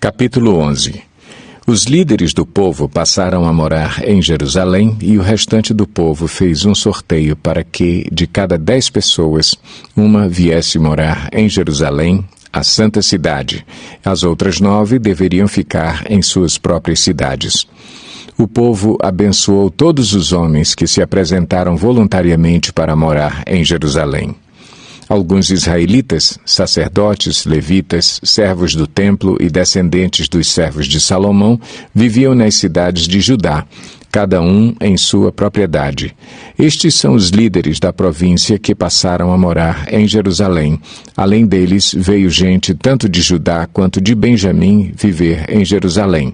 Capítulo 11. Os líderes do povo passaram a morar em Jerusalém e o restante do povo fez um sorteio para que, de cada 10 pessoas, uma viesse morar em Jerusalém, a santa cidade. As outras 9 deveriam ficar em suas próprias cidades. O povo abençoou todos os homens que se apresentaram voluntariamente para morar em Jerusalém. Alguns israelitas, sacerdotes, levitas, servos do templo e descendentes dos servos de Salomão, viviam nas cidades de Judá, cada um em sua propriedade. Estes são os líderes da província que passaram a morar em Jerusalém. Além deles, veio gente tanto de Judá quanto de Benjamim viver em Jerusalém.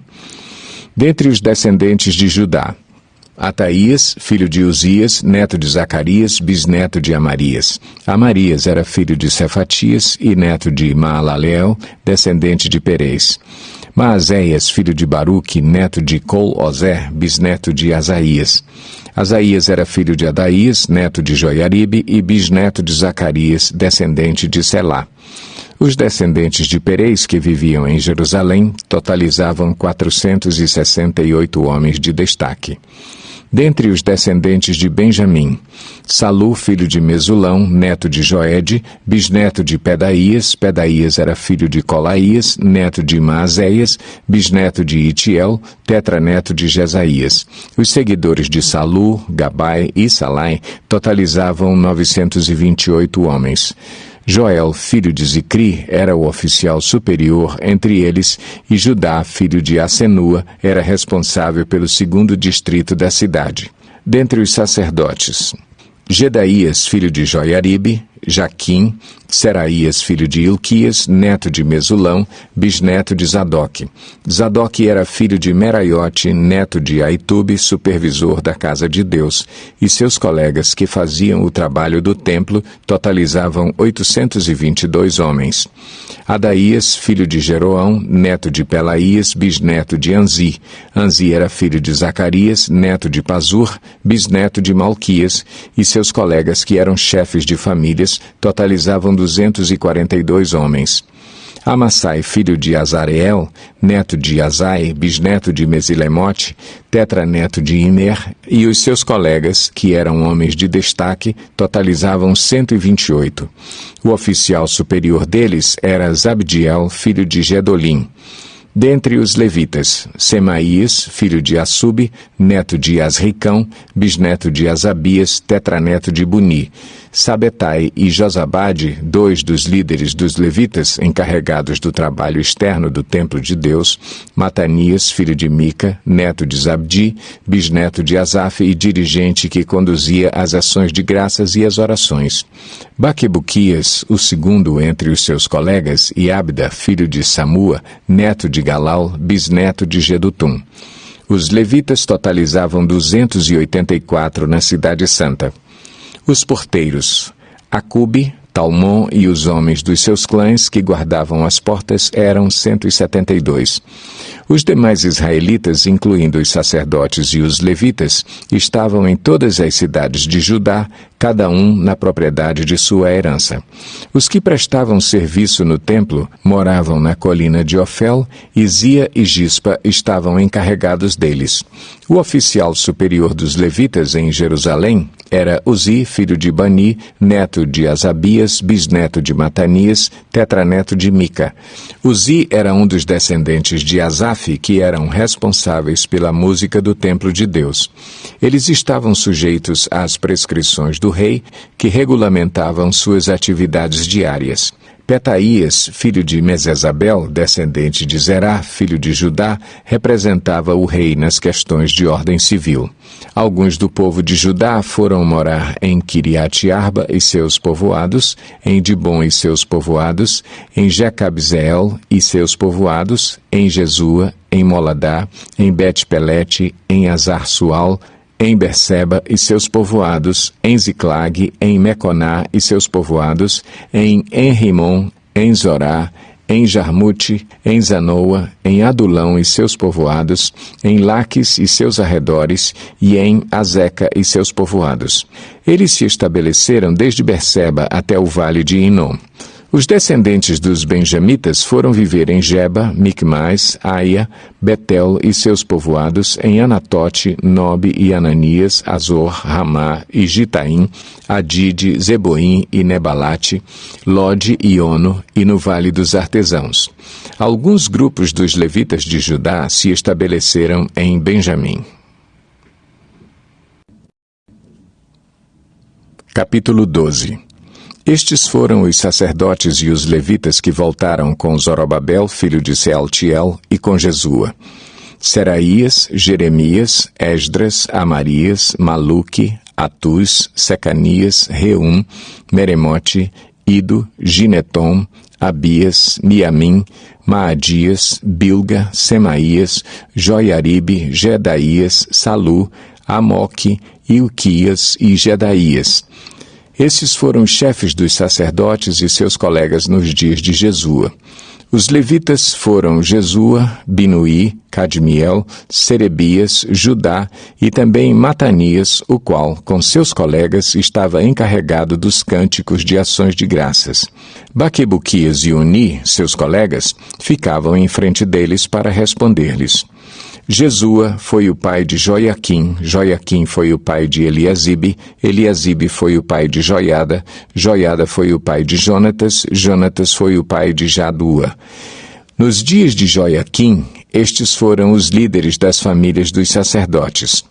Dentre os descendentes de Judá, Ataías, filho de Uzias, neto de Zacarias, bisneto de Amarias. Amarias era filho de Cefatias e neto de Maalaleel, descendente de Perez. Maazéias, filho de Baruque, neto de Col-Ozer, bisneto de Asaías. Asaías era filho de Adaías, neto de Joiaribe e bisneto de Zacarias, descendente de Selá. Os descendentes de Perez que viviam em Jerusalém totalizavam 468 homens de destaque. Dentre os descendentes de Benjamim, Salu, filho de Mesulão, neto de Joede, bisneto de Pedaías. Pedaías era filho de Colaías, neto de Maazéias, bisneto de Itiel, tetraneto de Jesaías. Os seguidores de Salu, Gabai e Salai totalizavam 928 homens. Joel, filho de Zicri, era o oficial superior entre eles, e Judá, filho de Asenua, era responsável pelo 2º distrito da cidade. Dentre os sacerdotes, Gedaías, filho de Joiaribe, Jaquim, Seraías, filho de Ilquias, neto de Mesulão, bisneto de Zadoque. Zadoque era filho de Meraiote, neto de Aitube, supervisor da casa de Deus, e seus colegas que faziam o trabalho do templo totalizavam 822 homens. Adaías, filho de Jeroão, neto de Pelaías, bisneto de Anzi. Anzi era filho de Zacarias, neto de Pazur, bisneto de Malquias, e seus colegas que eram chefes de famílias totalizavam 242 homens. Amassai, filho de Azareel, neto de Azai, bisneto de Mesilemote, tetraneto de Imer, e os seus colegas, que eram homens de destaque, totalizavam 128. O oficial superior deles era Zabdiel, filho de Gedolim. Dentre os levitas, Semaías, filho de Assub, neto de Asricão, bisneto de Asabias, tetraneto de Buni. Sabetai e Josabade, 2 dos líderes dos levitas encarregados do trabalho externo do templo de Deus. Matanias, filho de Mica, neto de Zabdi, bisneto de Asaf e dirigente que conduzia as ações de graças e as orações. Baquebuquias, o 2º entre os seus colegas, e Abda, filho de Samua, neto de Galal, bisneto de Gedutum. Os levitas totalizavam 284 na cidade santa. Os porteiros, Acube, Talmon e os homens dos seus clãs que guardavam as portas eram 172. Os demais israelitas, incluindo os sacerdotes e os levitas, estavam em todas as cidades de Judá, cada um na propriedade de sua herança. Os que prestavam serviço no templo moravam na colina de Ofel, e Zia e Gispa estavam encarregados deles. O oficial superior dos levitas em Jerusalém era Uzi, filho de Bani, neto de Asabias, bisneto de Matanias, tetraneto de Mica. Uzi era um dos descendentes de Asaf, que eram responsáveis pela música do templo de Deus. Eles estavam sujeitos às prescrições do rei, que regulamentavam suas atividades diárias. Petaías, filho de Mesesabel, descendente de Zerá, filho de Judá, representava o rei nas questões de ordem civil. Alguns do povo de Judá foram morar em Quiriate-Arba e seus povoados, em Dibom e seus povoados, em Jecabzeel e seus povoados, em Jesua, em Moladá, em Bet-Pelete, em Azar-Sual, em Berseba e seus povoados, em Ziclag, em Meconá e seus povoados, em Enrimon, em Zorá, em Jarmute, em Zanoa, em Adulão e seus povoados, em Laques e seus arredores, e em Azeca e seus povoados. Eles se estabeleceram desde Berseba até o vale de Inom. Os descendentes dos benjamitas foram viver em Geba, Micmais, Aia, Betel e seus povoados, em Anatote, Nobe e Ananias, Azor, Ramá e Gitaim, Adide, Zeboim e Nebalate, Lode e Ono, e no Vale dos Artesãos. Alguns grupos dos levitas de Judá se estabeleceram em Benjamim. Capítulo 12. Estes foram os sacerdotes e os levitas que voltaram com Zorobabel, filho de Sealtiel, e com Jesua: Seraías, Jeremias, Esdras, Amarias, Maluque, Atuz, Secanias, Reum, Meremote, Ido, Ginetom, Abias, Miamim, Maadias, Bilga, Semaías, Joiaribe, Jedaías, Salu, Amoque, Ilquias e Jedaías. Esses foram os chefes dos sacerdotes e seus colegas nos dias de Jesua. Os levitas foram Jesua, Binuí, Cadmiel, Serebias, Judá e também Matanias, o qual, com seus colegas, estava encarregado dos cânticos de ações de graças. Baquebuquias e Uni, seus colegas, ficavam em frente deles para responder-lhes. Jesua foi o pai de Joiaquim, Joiaquim foi o pai de Eliasibe, Eliasibe foi o pai de Joiada, Joiada foi o pai de Jonatas, Jonatas foi o pai de Jadua. Nos dias de Joiaquim, estes foram os líderes das famílias dos sacerdotes.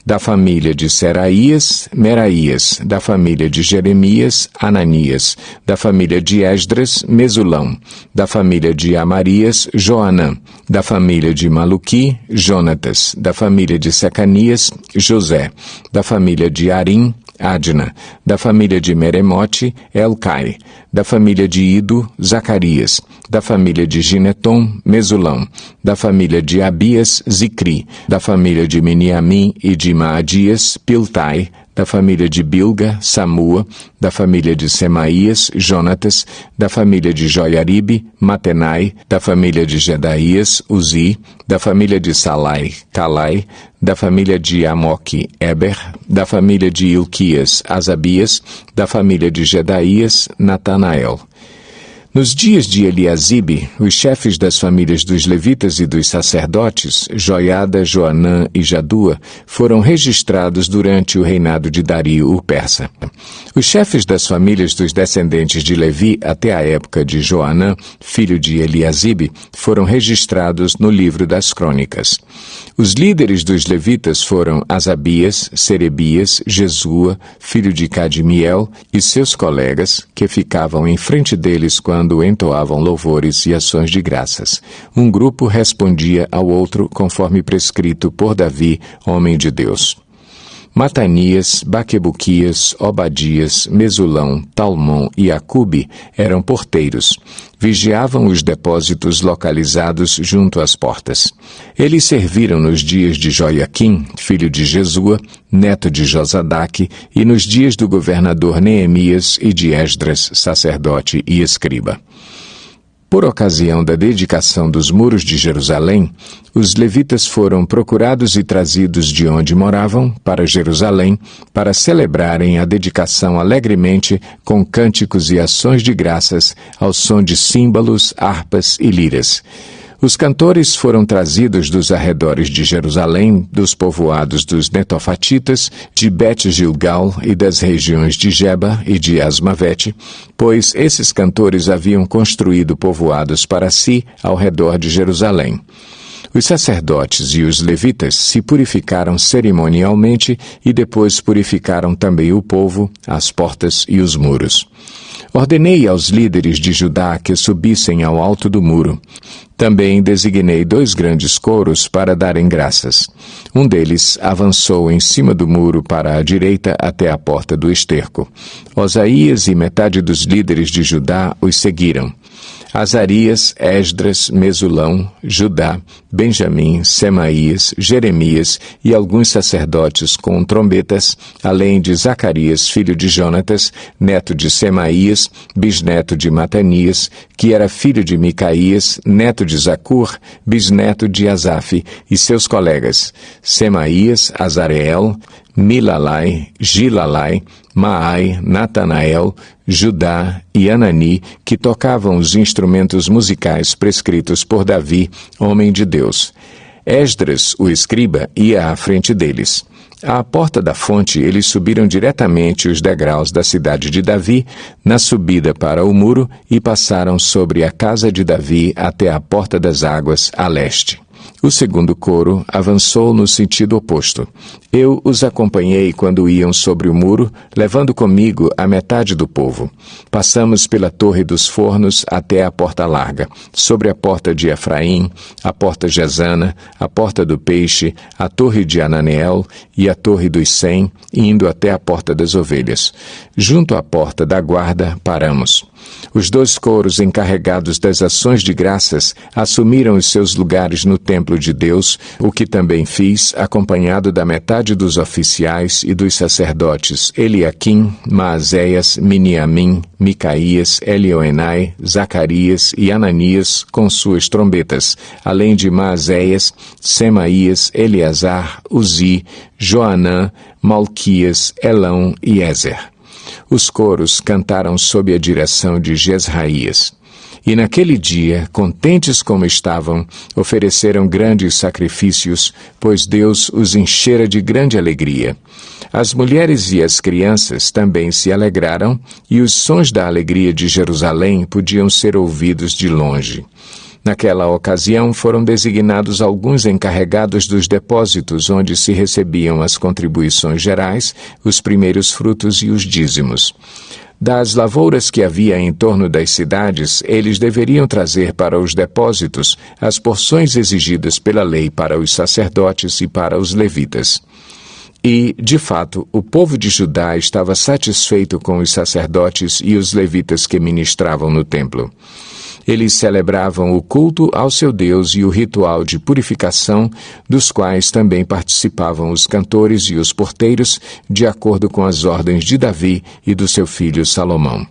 Da família de Seraías, Meraías. Da família de Jeremias, Ananias. Da família de Esdras, Mesulão. Da família de Amarias, Joanã. Da família de Maluqui, Jonatas. Da família de Secanias, José. Da família de Arim, Adna. Da família de Meremote, Elcai. Da família de Ido, Zacarias. Da família de Ginetom, Mesulão. Da família de Abias, Zicri. Da família de Miniamim e de Maadias, Piltai. Da família de Bilga, Samua. Da família de Semaías, Jonatas. Da família de Joiaribe, Matenai. Da família de Jedaías, Uzi. Da família de Salai, Calai. Da família de Amoque, Eber. Da família de Ilquias, Asabias. Da família de Jedaías, Natanael. Nos dias de Eliasibe, os chefes das famílias dos levitas e dos sacerdotes, Joiada, Joanã e Jadua, foram registrados durante o reinado de Dario o Persa. Os chefes das famílias dos descendentes de Levi até a época de Joanã, filho de Eliasibe, foram registrados no livro das Crônicas. Os líderes dos levitas foram Asabias, Serebias, Jesua, filho de Cadmiel, e seus colegas, que ficavam em frente deles quando entoavam louvores e ações de graças. Um grupo respondia ao outro conforme prescrito por Davi, homem de Deus. Matanias, Baquebuquias, Obadias, Mesulão, Talmon e Acube eram porteiros. Vigiavam os depósitos localizados junto às portas. Eles serviram nos dias de Joiaquim, filho de Jesua, neto de Josadaque, e nos dias do governador Neemias e de Esdras, sacerdote e escriba. Por ocasião da dedicação dos muros de Jerusalém, os levitas foram procurados e trazidos de onde moravam para Jerusalém para celebrarem a dedicação alegremente com cânticos e ações de graças ao som de símbolos, harpas e liras. Os cantores foram trazidos dos arredores de Jerusalém, dos povoados dos Netofatitas, de Bet-Gilgal e das regiões de Geba e de Asmavete, pois esses cantores haviam construído povoados para si ao redor de Jerusalém. Os sacerdotes e os levitas se purificaram cerimonialmente e depois purificaram também o povo, as portas e os muros. Ordenei aos líderes de Judá que subissem ao alto do muro. Também designei 2 grandes coros para darem graças. Um deles avançou em cima do muro para a direita até a porta do esterco. Osaías e metade dos líderes de Judá os seguiram. Azarias, Esdras, Mesulão, Judá, Benjamim, Semaías, Jeremias e alguns sacerdotes com trombetas, além de Zacarias, filho de Jonatas, neto de Semaías, bisneto de Matanias, que era filho de Micaías, neto de Zacur, bisneto de Asaf, e seus colegas, Semaías, Azareel, Milalai, Gilalai, Maai, Natanael, Judá e Anani, que tocavam os instrumentos musicais prescritos por Davi, homem de Deus. Esdras, o escriba, ia à frente deles. À porta da fonte, eles subiram diretamente os degraus da cidade de Davi, na subida para o muro, e passaram sobre a casa de Davi até a porta das águas, a leste. O segundo coro avançou no sentido oposto. Eu os acompanhei quando iam sobre o muro, levando comigo a metade do povo. Passamos pela Torre dos Fornos até a Porta Larga, sobre a Porta de Efraim, a Porta Gesana, a Porta do Peixe, a Torre de Ananeel e a Torre dos 100, indo até a Porta das Ovelhas. Junto à Porta da Guarda, paramos. Os 2 coros encarregados das ações de graças assumiram os seus lugares no templo de Deus, o que também fiz, acompanhado da metade dos oficiais e dos sacerdotes Eliaquim, Maazéias, Miniamim, Micaías, Elioenai, Zacarias e Ananias com suas trombetas, além de Maazéias, Semaías, Eleazar, Uzi, Joanã, Malquias, Elão e Ézer. Os coros cantaram sob a direção de Jesraías. E naquele dia, contentes como estavam, ofereceram grandes sacrifícios, pois Deus os enchera de grande alegria. As mulheres e as crianças também se alegraram, e os sons da alegria de Jerusalém podiam ser ouvidos de longe. Naquela ocasião foram designados alguns encarregados dos depósitos onde se recebiam as contribuições gerais, os primeiros frutos e os dízimos. Das lavouras que havia em torno das cidades, eles deveriam trazer para os depósitos as porções exigidas pela lei para os sacerdotes e para os levitas. E, de fato, o povo de Judá estava satisfeito com os sacerdotes e os levitas que ministravam no templo. Eles celebravam o culto ao seu Deus e o ritual de purificação, dos quais também participavam os cantores e os porteiros, de acordo com as ordens de Davi e do seu filho Salomão.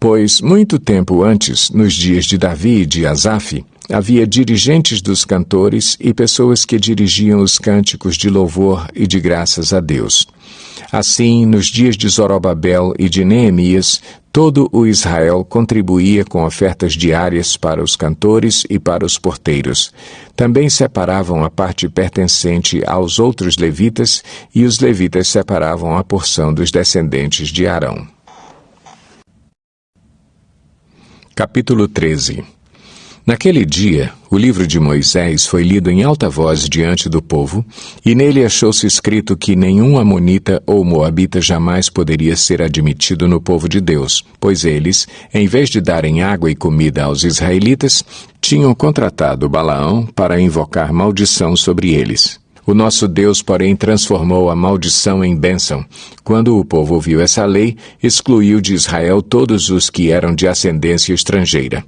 Pois, muito tempo antes, nos dias de Davi e de Asaf, havia dirigentes dos cantores e pessoas que dirigiam os cânticos de louvor e de graças a Deus. Assim, nos dias de Zorobabel e de Neemias, todo o Israel contribuía com ofertas diárias para os cantores e para os porteiros. Também separavam a parte pertencente aos outros levitas, e os levitas separavam a porção dos descendentes de Arão. Capítulo 13. Naquele dia, o livro de Moisés foi lido em alta voz diante do povo, e nele achou-se escrito que nenhum amonita ou moabita jamais poderia ser admitido no povo de Deus, pois eles, em vez de darem água e comida aos israelitas, tinham contratado Balaão para invocar maldição sobre eles. O nosso Deus, porém, transformou a maldição em bênção. Quando o povo ouviu essa lei, excluiu de Israel todos os que eram de ascendência estrangeira.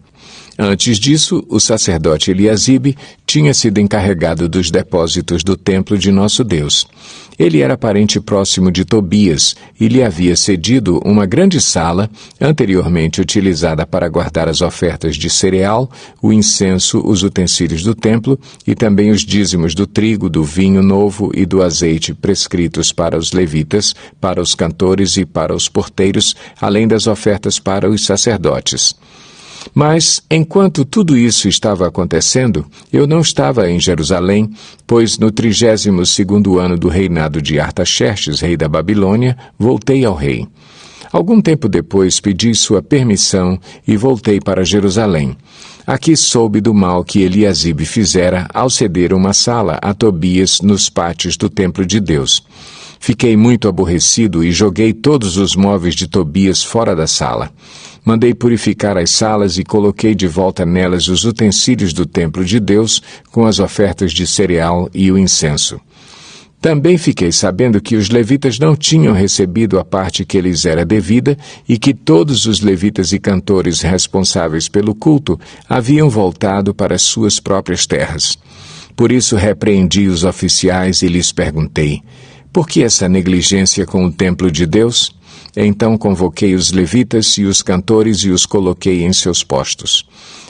Antes disso, o sacerdote Eliasibe tinha sido encarregado dos depósitos do templo de nosso Deus. Ele era parente próximo de Tobias e lhe havia cedido uma grande sala, anteriormente utilizada para guardar as ofertas de cereal, o incenso, os utensílios do templo e também os dízimos do trigo, do vinho novo e do azeite prescritos para os levitas, para os cantores e para os porteiros, além das ofertas para os sacerdotes. Mas, enquanto tudo isso estava acontecendo, eu não estava em Jerusalém, pois no 32º ano do reinado de Artaxerxes, rei da Babilônia, voltei ao rei. Algum tempo depois pedi sua permissão e voltei para Jerusalém. Aqui soube do mal que Eliasibe fizera ao ceder uma sala a Tobias nos pátios do templo de Deus. Fiquei muito aborrecido e joguei todos os móveis de Tobias fora da sala. Mandei purificar as salas e coloquei de volta nelas os utensílios do templo de Deus, com as ofertas de cereal e o incenso. Também fiquei sabendo que os levitas não tinham recebido a parte que lhes era devida e que todos os levitas e cantores responsáveis pelo culto haviam voltado para as suas próprias terras. Por isso repreendi os oficiais e lhes perguntei: por que essa negligência com o templo de Deus? Então convoquei os levitas e os cantores e os coloquei em seus postos.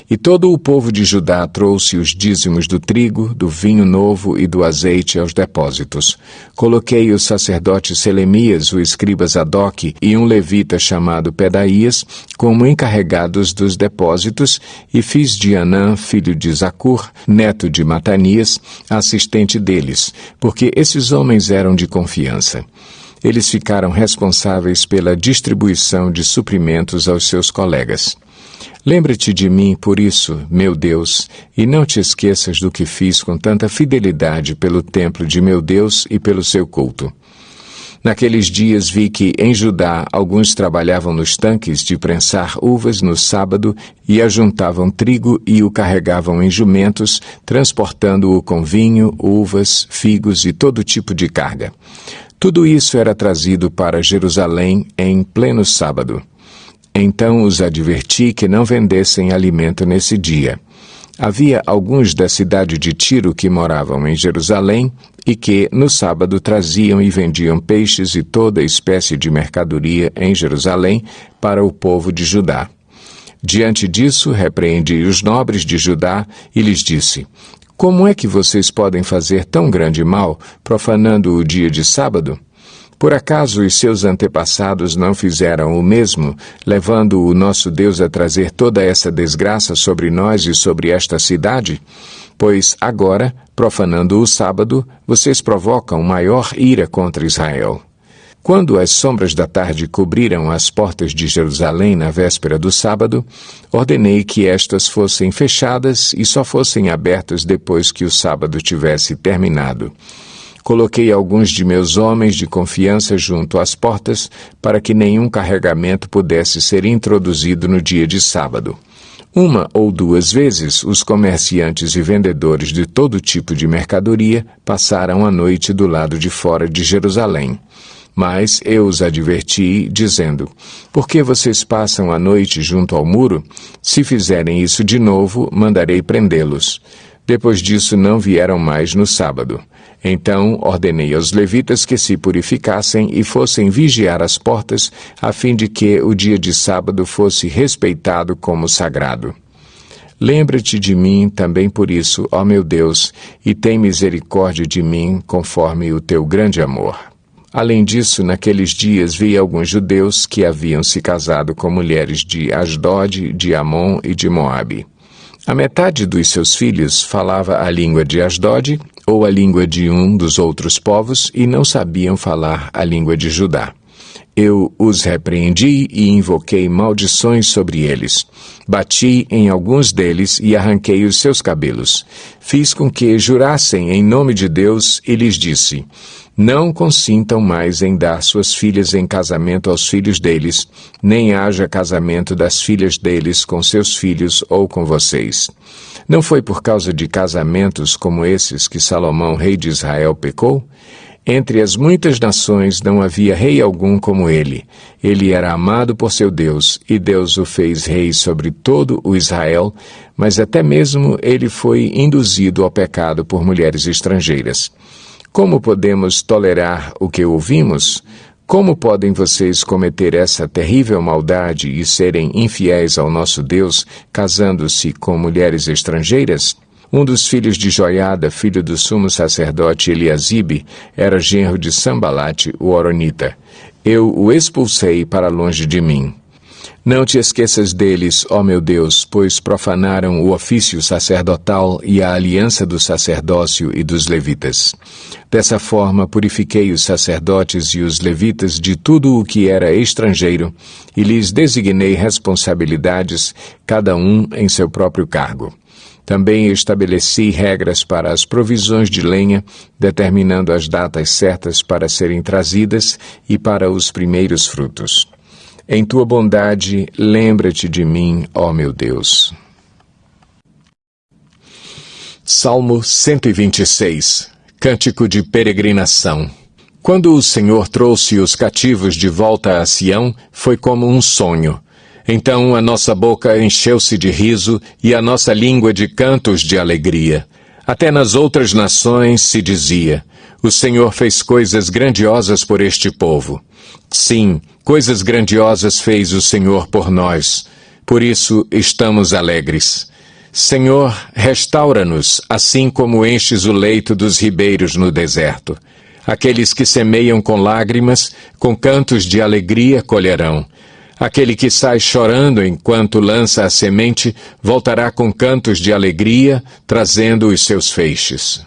E todo o povo de Judá trouxe os dízimos do trigo, do vinho novo e do azeite aos depósitos. Coloquei o sacerdote Selemias, o escriba Zadok e um levita chamado Pedaías como encarregados dos depósitos e fiz de Anã, filho de Zacur, neto de Matanias, assistente deles, porque esses homens eram de confiança. Eles ficaram responsáveis pela distribuição de suprimentos aos seus colegas. Lembra-te de mim por isso, meu Deus, e não te esqueças do que fiz com tanta fidelidade pelo templo de meu Deus e pelo seu culto. Naqueles dias vi que, em Judá, alguns trabalhavam nos tanques de prensar uvas no sábado e ajuntavam trigo e o carregavam em jumentos, transportando-o com vinho, uvas, figos e todo tipo de carga. Tudo isso era trazido para Jerusalém em pleno sábado. Então os adverti que não vendessem alimento nesse dia. Havia alguns da cidade de Tiro que moravam em Jerusalém e que, no sábado, traziam e vendiam peixes e toda espécie de mercadoria em Jerusalém para o povo de Judá. Diante disso, repreendi os nobres de Judá e lhes disse: Como é que vocês podem fazer tão grande mal, profanando o dia de sábado? Por acaso os seus antepassados não fizeram o mesmo, levando o nosso Deus a trazer toda essa desgraça sobre nós e sobre esta cidade? Pois agora, profanando o sábado, vocês provocam maior ira contra Israel. Quando as sombras da tarde cobriram as portas de Jerusalém na véspera do sábado, ordenei que estas fossem fechadas e só fossem abertas depois que o sábado tivesse terminado. Coloquei alguns de meus homens de confiança junto às portas para que nenhum carregamento pudesse ser introduzido no dia de sábado. Uma ou duas vezes, os comerciantes e vendedores de todo tipo de mercadoria passaram a noite do lado de fora de Jerusalém. Mas eu os adverti, dizendo: Por que vocês passam a noite junto ao muro? Se fizerem isso de novo, mandarei prendê-los. Depois disso não vieram mais no sábado. Então ordenei aos levitas que se purificassem e fossem vigiar as portas, a fim de que o dia de sábado fosse respeitado como sagrado. Lembra-te de mim também por isso, ó meu Deus, e tem misericórdia de mim conforme o teu grande amor. Além disso, naqueles dias vi alguns judeus que haviam se casado com mulheres de Asdod, de Amon e de Moabe. A metade dos seus filhos falava a língua de Asdod ou a língua de um dos outros povos e não sabiam falar a língua de Judá. Eu os repreendi e invoquei maldições sobre eles. Bati em alguns deles e arranquei os seus cabelos. Fiz com que jurassem em nome de Deus e lhes disse: Não consintam mais em dar suas filhas em casamento aos filhos deles, nem haja casamento das filhas deles com seus filhos ou com vocês. Não foi por causa de casamentos como esses que Salomão, rei de Israel, pecou? Entre as muitas nações não havia rei algum como ele. Ele era amado por seu Deus, e Deus o fez rei sobre todo o Israel, mas até mesmo ele foi induzido ao pecado por mulheres estrangeiras. Como podemos tolerar o que ouvimos? Como podem vocês cometer essa terrível maldade e serem infiéis ao nosso Deus, casando-se com mulheres estrangeiras? Um dos filhos de Joiada, filho do sumo sacerdote Eliasibe, era genro de Sambalate, o horonita. Eu o expulsei para longe de mim. Não te esqueças deles, ó meu Deus, pois profanaram o ofício sacerdotal e a aliança do sacerdócio e dos levitas. Dessa forma, purifiquei os sacerdotes e os levitas de tudo o que era estrangeiro e lhes designei responsabilidades, cada um em seu próprio cargo. Também estabeleci regras para as provisões de lenha, determinando as datas certas para serem trazidas e para os primeiros frutos. Em tua bondade, lembra-te de mim, ó meu Deus. Salmo 126. Cântico de peregrinação. Quando o Senhor trouxe os cativos de volta a Sião, foi como um sonho. Então a nossa boca encheu-se de riso e a nossa língua de cantos de alegria. Até nas outras nações se dizia: o Senhor fez coisas grandiosas por este povo. Sim, coisas grandiosas fez o Senhor por nós. Por isso estamos alegres. Senhor, restaura-nos, assim como enches o leito dos ribeiros no deserto. Aqueles que semeiam com lágrimas, com cantos de alegria colherão. Aquele que sai chorando enquanto lança a semente, voltará com cantos de alegria, trazendo os seus feixes.